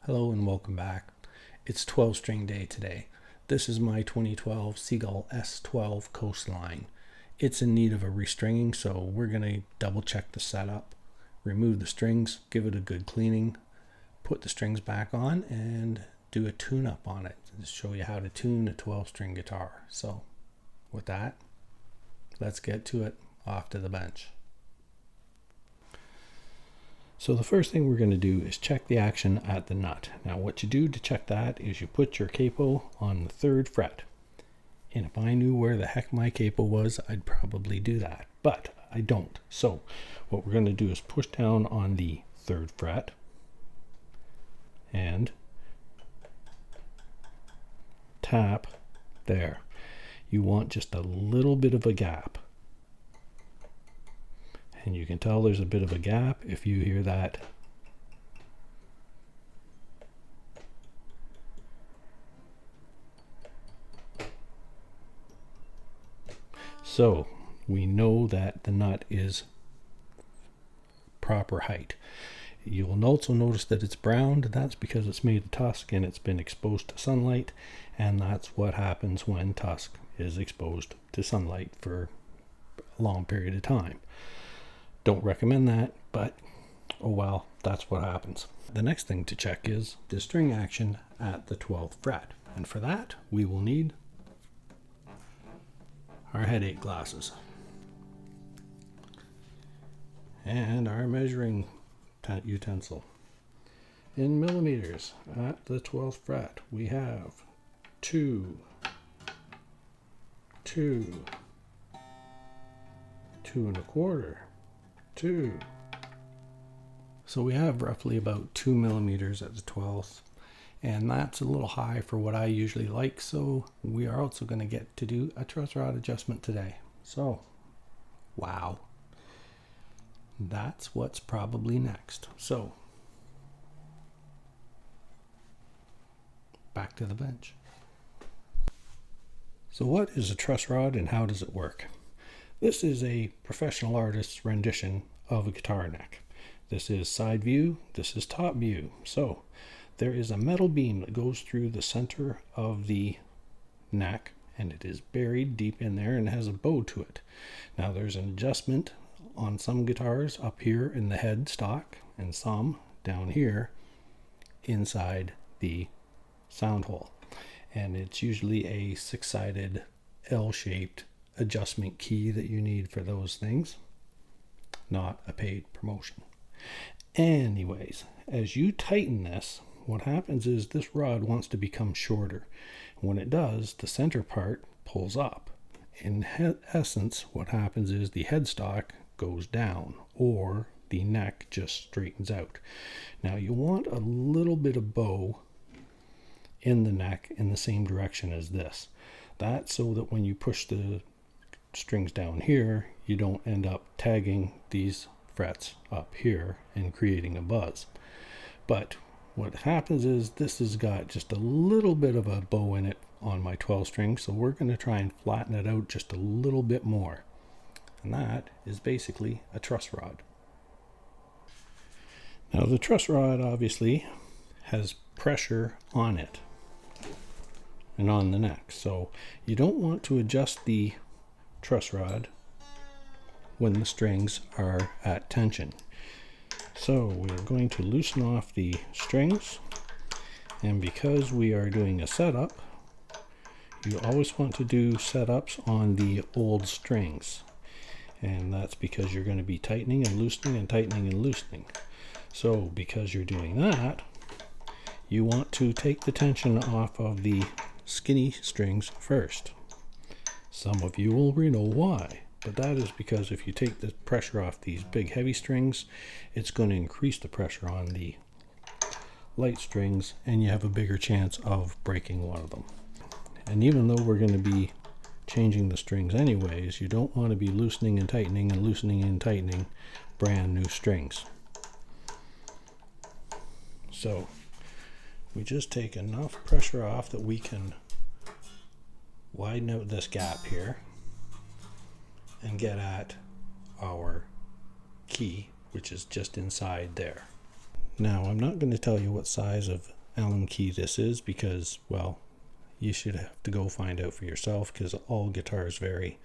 Hello and welcome back. It's 12 string day today. This is my 2012 Seagull S12 Coastline. It's in need of a restringing, so we're going to double check the setup, remove the strings, give it a good cleaning, put the strings back on, and do a tune-up on it to show you how to tune a 12-string guitar. So with that, let's get to it. Off to the bench. So the first thing we're going to do is check the action at the nut. Now what you do to check that is you put your capo on the 3rd fret. And if I knew where the heck my capo was, I'd probably do that. But I don't. So what we're going to do is push down on the 3rd fret and tap there. You want just a little bit of a gap. And you can tell there's a bit of a gap if you hear that. So we know that the nut is proper height. You'll also notice that it's browned. That's because it's made of tusk and it's been exposed to sunlight. And that's what happens when tusk is exposed to sunlight for a long period of time. Don't recommend that, but oh well, that's what happens. The next thing to check is the string action at the 12th fret. And for that, we will need our headache glasses and our measuring utensil. In millimeters at the 12th fret, we have 2, 2, 2 1/4, 2. So we have roughly about 2 millimeters at the 12th, and that's a little high for what I usually like, so we are also going to get to do a truss rod adjustment today. So wow, that's what's probably next. So back to the bench. So what is a truss rod and how does it work? This is a professional artist's rendition of a guitar neck. This is side view, this is top view. So there is a metal beam that goes through the center of the neck, and it is buried deep in there and has a bow to it. Now there's an adjustment on some guitars up here in the head stock and some down here inside the sound hole. And it's usually a 6-sided L-shaped adjustment key that you need for those things, not a paid promotion. Anyways, as you tighten this, what happens is this rod wants to become shorter. When it does, the center part pulls up. In essence, what happens is the headstock goes down, or the neck just straightens out. Now you want a little bit of bow in the neck in the same direction as this. That's so that when you push the strings down here, you don't end up tagging these frets up here and creating a buzz. But what happens is this has got just a little bit of a bow in it on my 12 string, so we're going to try and flatten it out just a little bit more. And that is basically a truss rod. Now the truss rod obviously has pressure on it and on the neck, so you don't want to adjust the truss rod when the strings are at tension. So we're going to loosen off the strings, and because we are doing a setup, you always want to do setups on the old strings, and that's because you're going to be tightening and loosening and tightening and loosening. So because you're doing that, you want to take the tension off of the skinny strings first. Some of you will know why, but that is because if you take the pressure off these big heavy strings, it's going to increase the pressure on the light strings, and you have a bigger chance of breaking one of them. And even though we're going to be changing the strings anyways, you don't want to be loosening and tightening and loosening and tightening brand new strings. So we just take enough pressure off that we can widen out this gap here and get at our key, which is just inside there. Now, I'm not going to tell you what size of Allen key this is because, well, you should have to go find out for yourself because all guitars vary.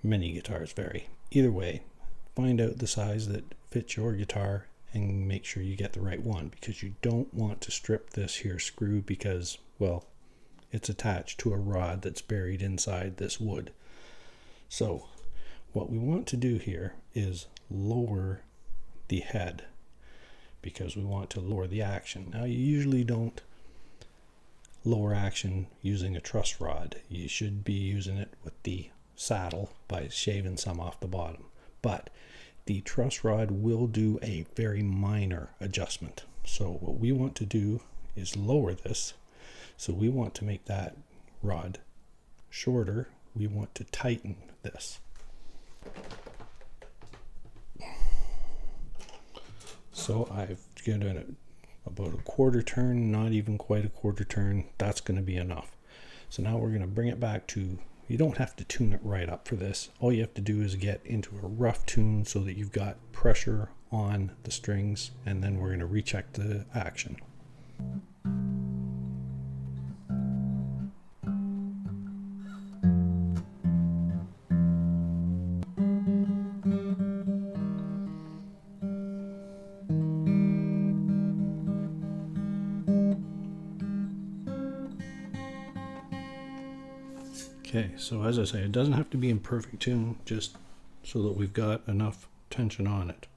Many guitars vary. Either way, find out the size that fits your guitar and make sure you get the right one, because you don't want to strip this here screw because, well, it's attached to a rod that's buried inside this wood. So what we want to do here is lower the head because we want to lower the action. Now, you usually don't lower action using a truss rod. You should be using it with the saddle by shaving some off the bottom. But the truss rod will do a very minor adjustment. So what we want to do is lower this. So we want to make that rod shorter. We want to tighten this. So I've given it about a quarter turn, not even quite a quarter turn. That's going to be enough. So now we're going to bring it back to, you don't have to tune it right up for this. All you have to do is get into a rough tune so that you've got pressure on the strings, and then we're going to recheck the action. Okay, so as I say, it doesn't have to be in perfect tune, just so that we've got enough tension on it.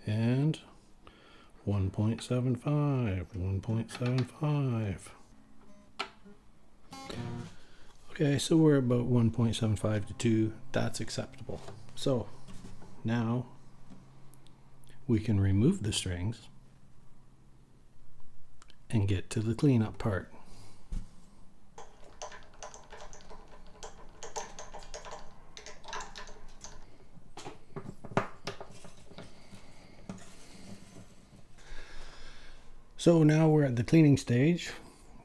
And 1.75, 1.75. Okay, so we're about 1.75 to 2. That's acceptable. So now we can remove the strings and get to the cleanup part. So now we're at the cleaning stage.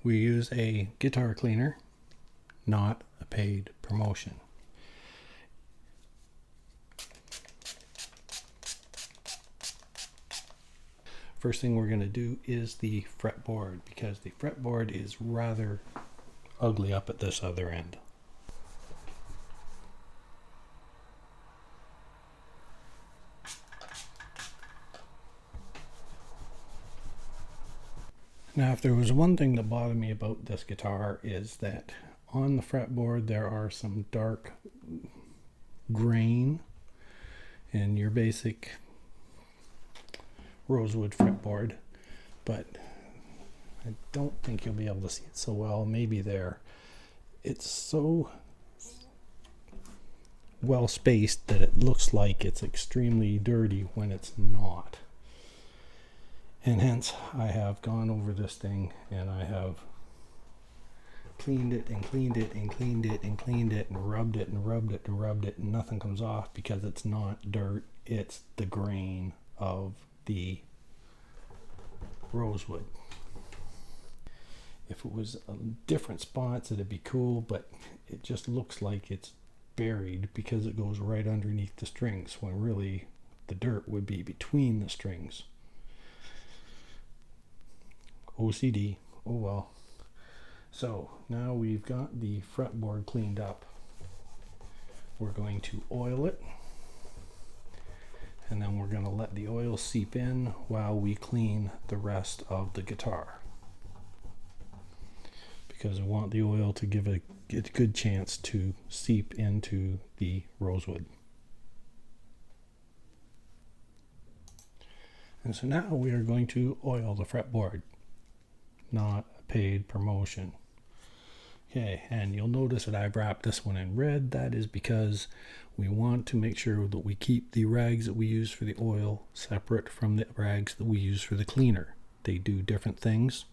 We use a guitar cleaner, not a paid promotion. First thing we're going to do is the fretboard, because the fretboard is rather ugly up at this other end. Now, if there was one thing that bothered me about this guitar is that on the fretboard there are some dark grain in your basic rosewood fretboard, but I don't think you'll be able to see it so well. Maybe there. It's so well spaced that it looks like it's extremely dirty when it's not. And hence I have gone over this thing and I have cleaned it and cleaned it and cleaned it and cleaned it and rubbed it and rubbed it and rubbed it, and nothing comes off because it's not dirt, it's the grain of the rosewood. If it was a different spots it'd be cool, but it just looks like it's buried because it goes right underneath the strings when really the dirt would be between the strings. OCD, oh well. So now we've got the fretboard cleaned up. We're going to oil it, and then we're going to let the oil seep in while we clean the rest of the guitar, because I want the oil to give a good chance to seep into the rosewood. And so now we are going to oil the fretboard, not a paid promotion. Okay, and you'll notice that I've wrapped this one in red. That is because we want to make sure that we keep the rags that we use for the oil separate from the rags that we use for the cleaner. They do different things.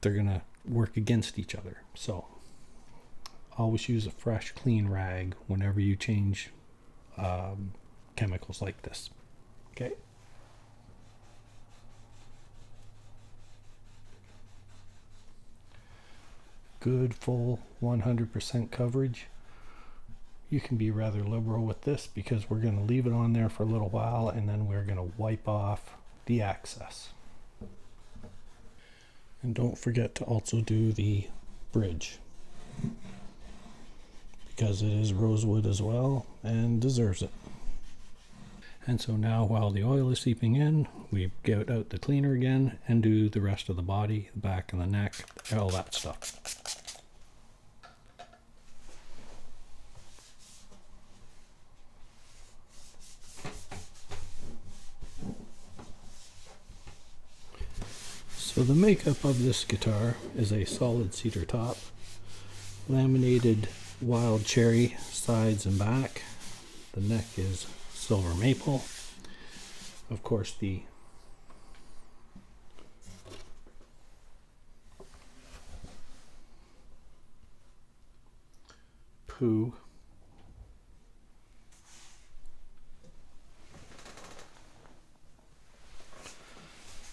They're gonna work against each other. So always use a fresh, clean rag whenever you change chemicals like this. Okay. Good full 100% coverage. You can be rather liberal with this because we're going to leave it on there for a little while and then we're going to wipe off the access. And don't forget to also do the bridge, because it is rosewood as well and deserves it. And so now, while the oil is seeping in, we get out the cleaner again and do the rest of the body, the back and the neck, all that stuff. So the makeup of this guitar is a solid cedar top, laminated wild cherry sides and back. The neck is silver maple. Of course, the poo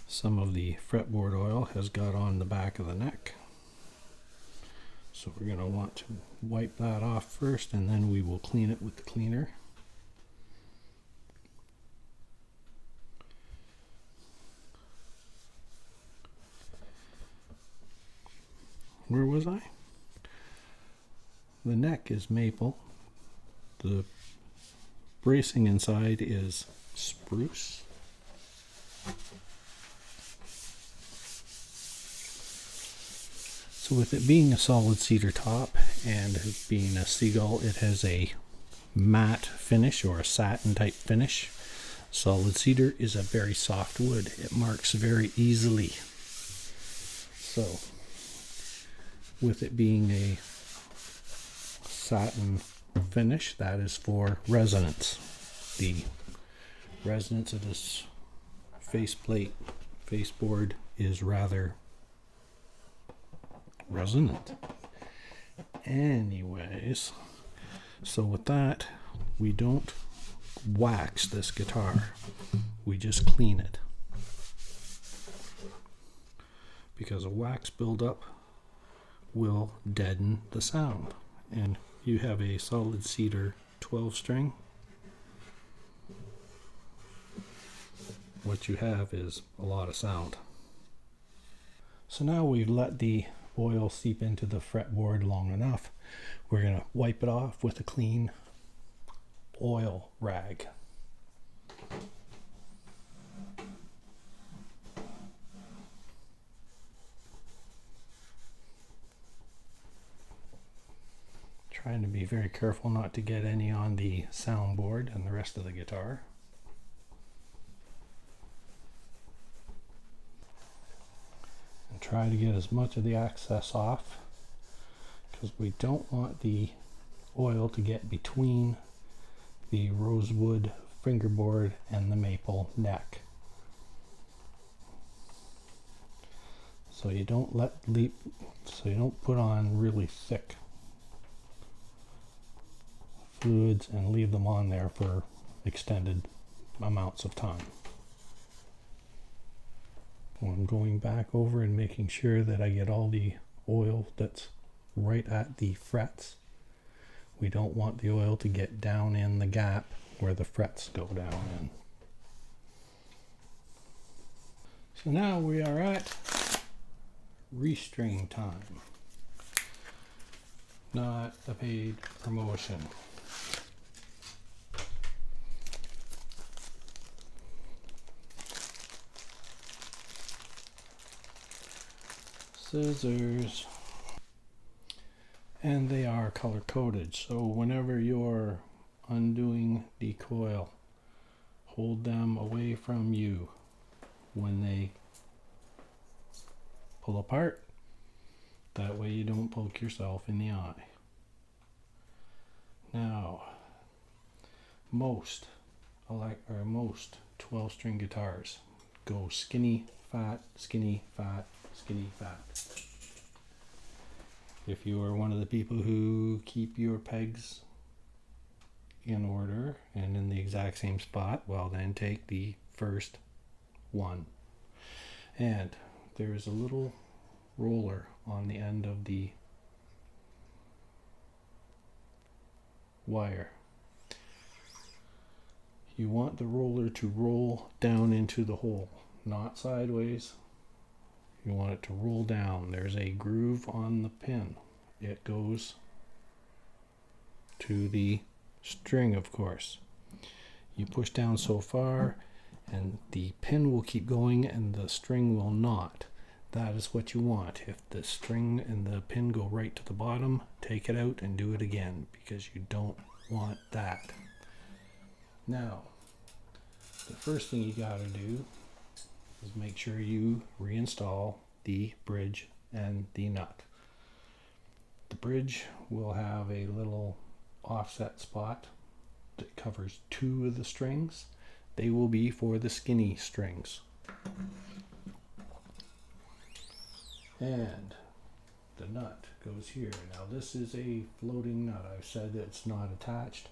some of the fretboard oil has got on the back of the neck. So we're going to want to wipe that off first, and then we will clean it with the cleaner. Where was I? The neck is maple. The bracing inside is spruce. So with it being a solid cedar top and being a Seagull, it has a matte finish or a satin type finish. Solid cedar is a very soft wood. It marks very easily. So with it being a satin finish, that is for resonance. The resonance of this faceplate, faceboard is rather resonant. Anyways, so with that, we don't wax this guitar, we just clean it, because a wax buildup will deaden the sound. And you have a solid cedar 12 string, what you have is a lot of sound. So now we've let the oil seep into the fretboard long enough. We're going to wipe it off with a clean oil rag. Trying to be very careful not to get any on the soundboard and the rest of the guitar. And try to get as much of the excess off, because we don't want the oil to get between the rosewood fingerboard and the maple neck. So you don't put on really thick fluids and leave them on there for extended amounts of time. I'm going back over and making sure that I get all the oil that's right at the frets. We don't want the oil to get down in the gap where the frets go down in. So now we are at restring time. Not a paid promotion. Scissors, and they are color coded, so whenever you're undoing the coil, hold them away from you when they pull apart. That way you don't poke yourself in the eye. Now, most 12 string guitars go skinny, fat, skinny, fat, skinny, fat. If you are one of the people who keep your pegs in order and in the exact same spot, well then take the first one. And there's a little roller on the end of the wire. You want the roller to roll down into the hole. not sideways. You want it to roll down. There's a groove on the pin. It goes to the string, of course. You push down so far and the pin will keep going and the string will not. That is what you want. If the string and the pin go right to the bottom, take it out and do it again, because you don't want that. Now, the first thing you gotta do is make sure you reinstall the bridge and the nut. The bridge will have a little offset spot that covers 2 of the strings. They will be for the skinny strings. And the nut goes here. Now this is a floating nut. I've said that it's not attached.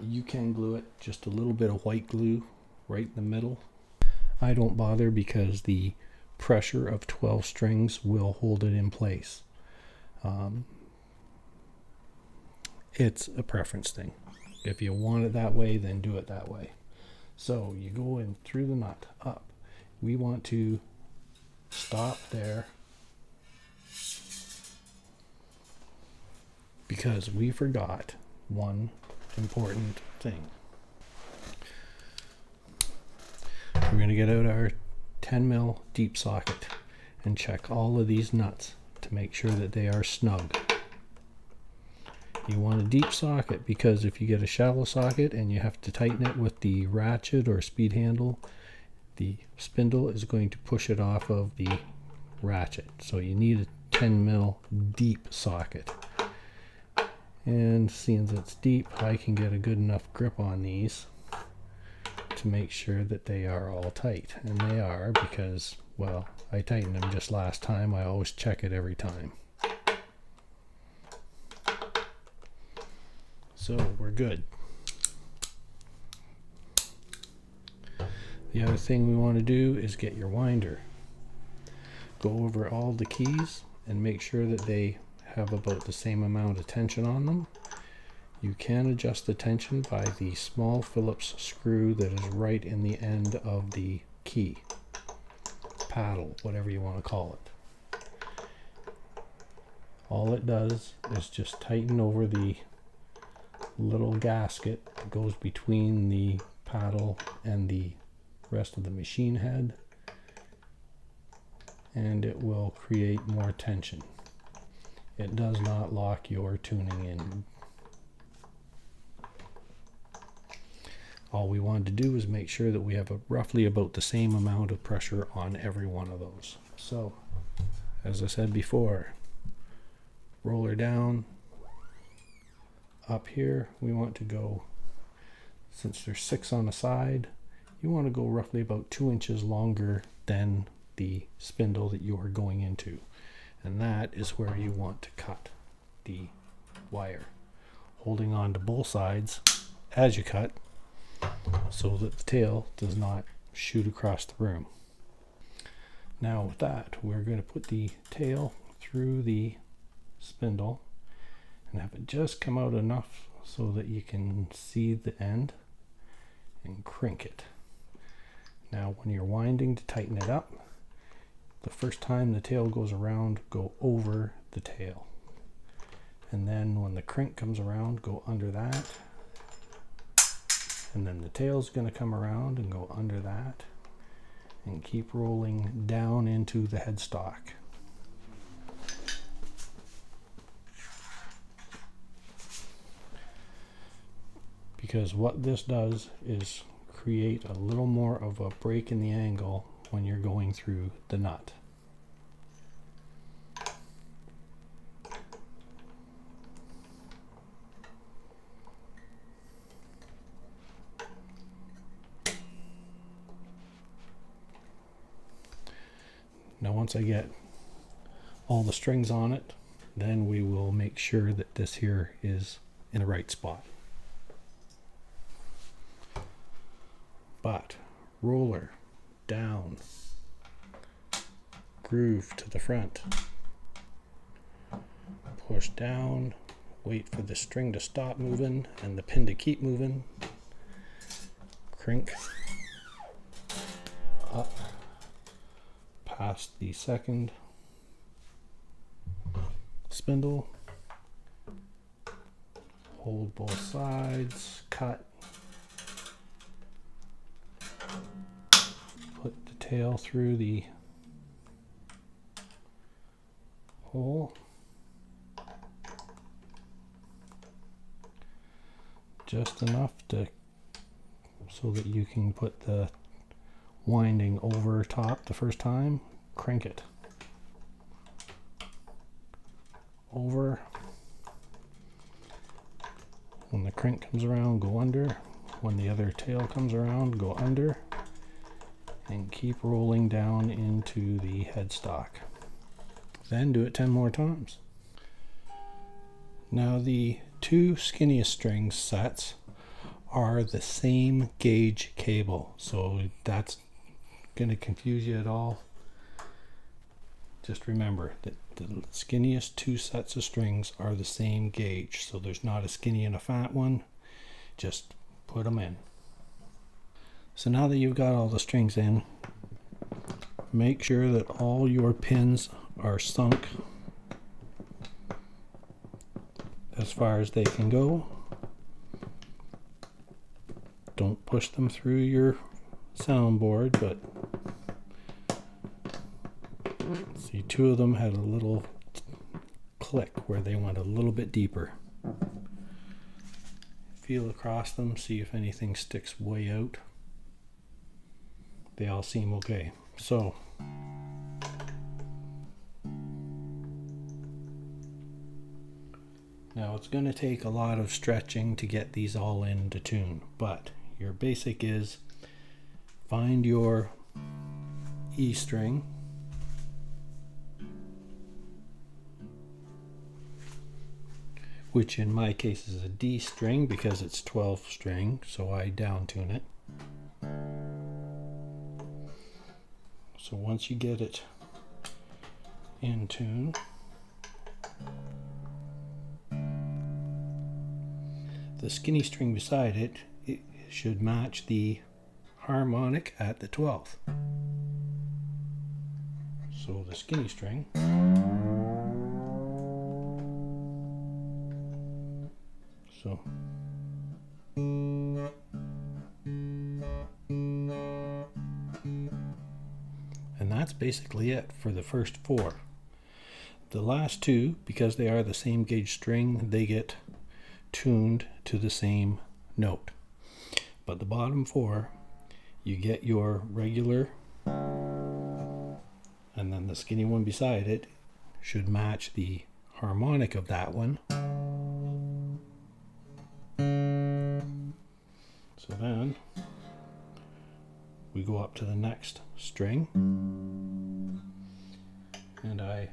You can glue it, just a little bit of white glue right in the middle. I don't bother because the pressure of 12 strings will hold it in place. It's a preference thing. If you want it that way, then do it that way. So you go in through the nut up. We want to stop there because we forgot one important thing. We're going to get out our 10mm deep socket and check all of these nuts to make sure that they are snug. You want a deep socket because if you get a shallow socket and you have to tighten it with the ratchet or speed handle, the spindle is going to push it off of the ratchet. So you need a 10mm deep socket. And seeing as it's deep, I can get a good enough grip on these to make sure that they are all tight. And they are, because, well, I tightened them just last time. I always check it every time. So we're good. The other thing we want to do is get your winder. Go over all the keys and make sure that they have about the same amount of tension on them. You can adjust the tension by the small Phillips screw that is right in the end of the key, paddle, whatever you want to call it. All it does is just tighten over the little gasket that goes between the paddle and the rest of the machine head, and it will create more tension. It does not lock your tuning in. All we wanted to do is make sure that we have roughly about the same amount of pressure on every one of those. So, as I said before, roller down. Up here, we want to go, since there's 6 on the side, you want to go roughly about 2 inches longer than the spindle that you are going into. And that is where you want to cut the wire, holding on to both sides as you cut so that the tail does not shoot across the room. Now with that, we're going to put the tail through the spindle and have it just come out enough so that you can see the end and crank it. Now when you're winding to tighten it up, the first time the tail goes around, go over the tail. And then when the crank comes around, go under that. And then the tail's going to come around and go under that. And keep rolling down into the headstock. Because what this does is create a little more of a break in the angle when you're going through the nut. Now once I get all the strings on it, then we will make sure that this here is in the right spot. But roller down, groove to the front, push down, wait for the string to stop moving and the pin to keep moving, crank, up past the second spindle, hold both sides, cut, put the tail through the hole, just enough to so that you can put the winding over top the first time. Crank it over. When the crank comes around, go under. When the other tail comes around, go under, and keep rolling down into the headstock. Then do it 10 more times. Now the two skinniest string sets are the same gauge cable, so that's going to confuse you at all. Just remember that the skinniest two sets of strings are the same gauge, so there's not a skinny and a fat one. Just put them in. So now that you've got all the strings in, make sure that all your pins are sunk as far as they can go. Don't push them through your soundboard, but see, two of them had a little click where they went a little bit deeper. Feel across them, see if anything sticks way out. They all seem okay. So now it's going to take a lot of stretching to get these all into tune, but your basic is find your E string, which in my case is a D string because it's 12 string, so I down tune it. So once you get it in tune, the skinny string beside it, it should match the harmonic at the 12th. So the skinny string and that's basically it for the first four. The last two, because they are the same gauge string, they get tuned to the same note. But the bottom four, you get your regular, and then the skinny one beside it should match the harmonic of that one. So then we go up to the next string, and I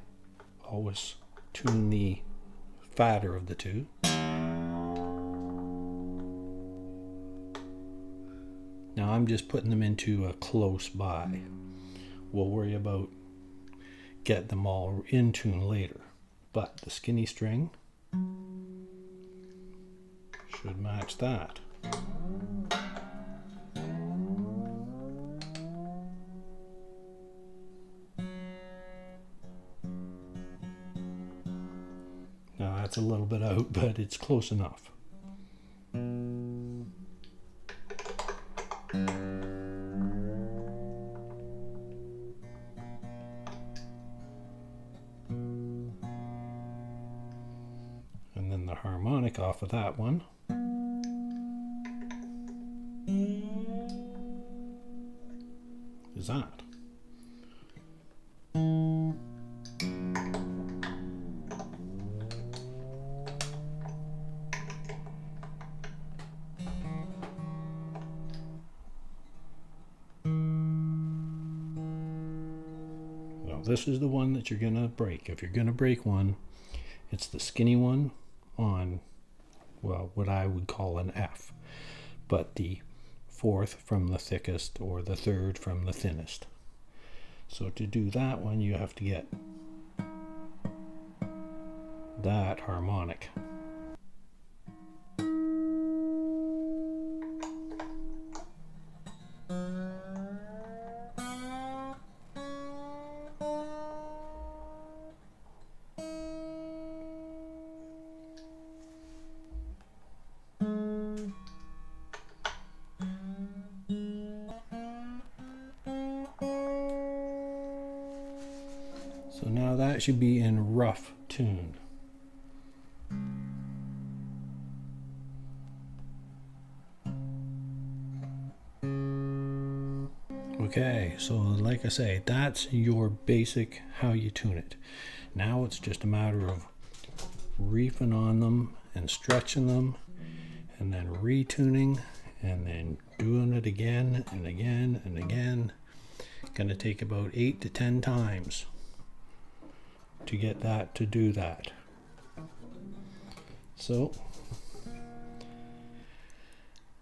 always tune the fatter of the two. Now I'm just putting them into a close by. We'll worry about getting them all in tune later. But the skinny string should match that. Now that's a little bit out, but it's close enough. And then the harmonic off of that one is that. This is the one that you're going to break. If you're going to break one, it's the skinny one on, well, what I would call an F, but the fourth from the thickest or the third from the thinnest. So to do that one, you have to get that harmonic. So now that should be in rough tune. Okay, so like I say, that's your basic how you tune it. Now it's just a matter of reefing on them and stretching them and then retuning and then doing it again and again and again. Gonna take about 8 to 10 times to get that to do that. So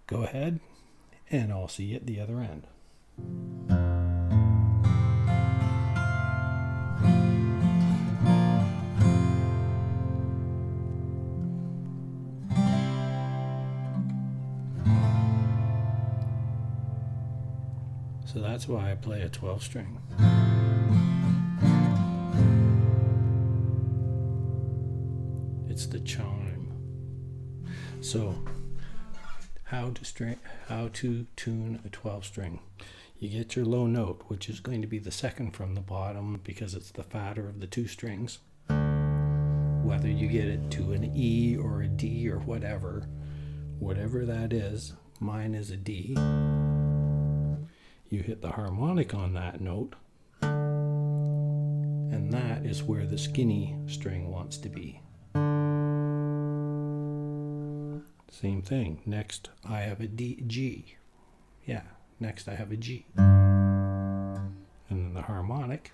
go ahead and I'll see you at the other end. So that's why I play a 12 string. It's the chime. So how to tune a 12 string. You get your low note, which is going to be the second from the bottom because it's the fatter of the two strings. Whether you get it to an E or a D or whatever that is, mine is a D. You hit the harmonic on that note, and that is where the skinny string wants to be. Same thing. Next, I have a G. Yeah, next I have a G. And then the harmonic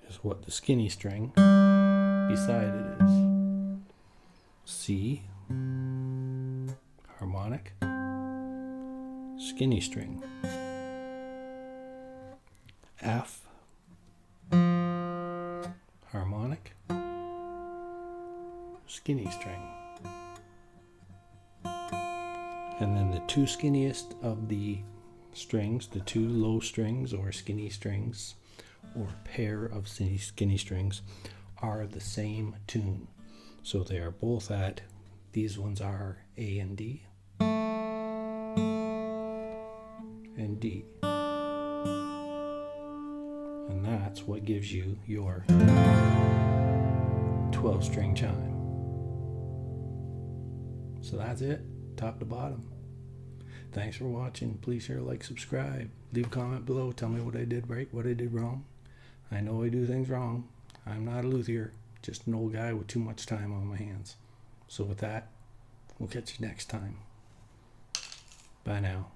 is what the skinny string beside it is. C, harmonic, skinny string. F, harmonic, skinny string. And then the two skinniest of the strings, the two low strings or skinny strings or pair of skinny strings are the same tune. So they are both at, these ones are A and D and D. And that's what gives you your 12 string chime. So that's it, top to bottom. Thanks for watching. Please share, like, subscribe. Leave a comment below. Tell me what I did right, what I did wrong. I know I do things wrong. I'm not a luthier, just an old guy with too much time on my hands. So with that, we'll catch you next time. Bye now.